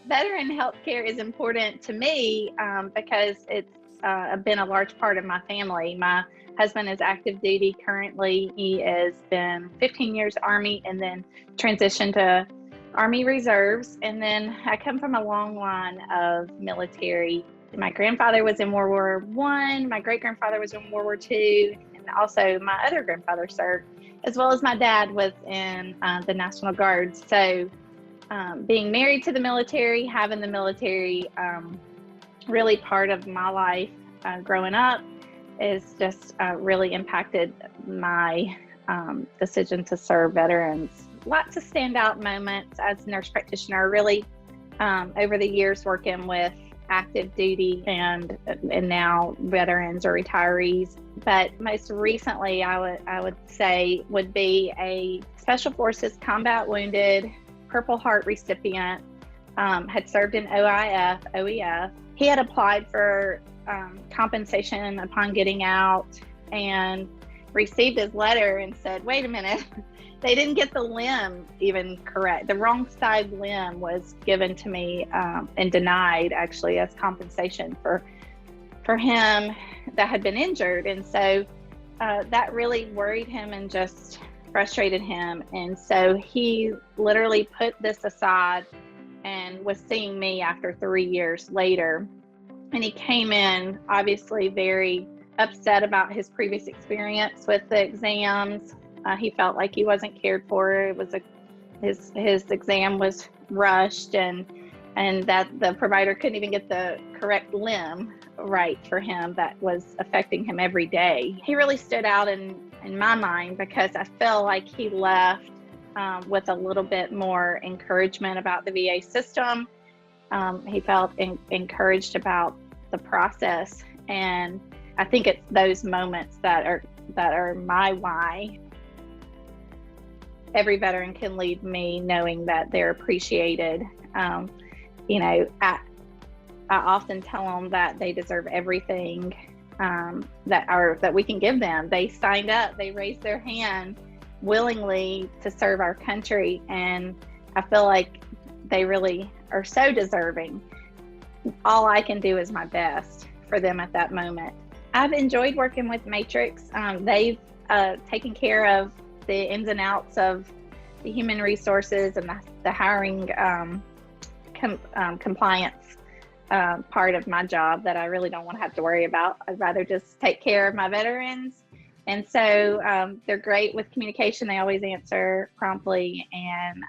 veteran healthcare is important to me because it's been a large part of my family. My husband is active duty currently. He has been 15 years Army and then transitioned to Army Reserves. And then I come from a long line of military. My grandfather was in World War I, my great-grandfather was in World War II, and also my other grandfather served, as well as my dad was in the National Guard. So being married to the military, having the military really part of my life growing up is just really impacted my decision to serve veterans. Lots of standout moments as a nurse practitioner, really over the years working with active duty and now veterans or retirees. But most recently, I would say would be a Special Forces combat wounded Purple Heart recipient, had served in OEF. He had applied for compensation upon getting out and received his letter and said, wait a minute, they didn't get the limb even correct. The wrong side limb was given to me and denied actually as compensation for him that had been injured. And so that really worried him and just frustrated him. And so he literally put this aside and was seeing me after 3 years later. And he came in obviously very upset about his previous experience with the exams. He felt like he wasn't cared for. It was his exam was rushed and that the provider couldn't even get the correct limb right for him that was affecting him every day. He really stood out in my mind because I feel like he left with a little bit more encouragement about the VA system. He felt encouraged about the process, and I think it's those moments that are my why. Every veteran can leave me knowing that they're appreciated. I often tell them that they deserve everything that we can give them. They signed up, they raised their hand willingly to serve our country, and I feel like they really are so deserving. All I can do is my best for them at that moment. I've enjoyed working with Matrix. They've taken care of the ins and outs of the human resources and the hiring compliance part of my job that I really don't want to have to worry about. I'd rather just take care of my veterans. And so they're great with communication. They always answer promptly and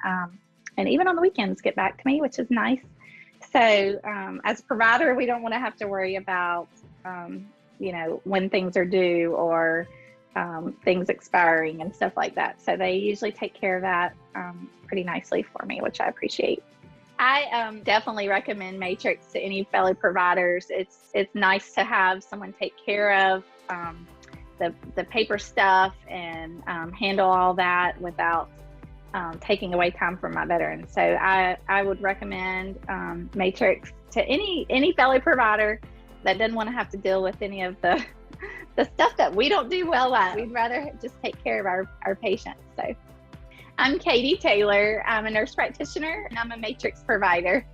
even on the weekends get back to me, which is nice. So as a provider, we don't want to have to worry about, when things are due or things expiring and stuff like that. So they usually take care of that pretty nicely for me, which I appreciate. I definitely recommend Matrix to any fellow providers. It's nice to have someone take care of the paper stuff and handle all that without taking away time from my veterans. So I would recommend Matrix to any fellow provider that doesn't want to have to deal with any of the stuff that we don't do well at. We'd rather just take care of our patients. So I'm Katie Taylor. I'm a nurse practitioner and I'm a Matrix provider.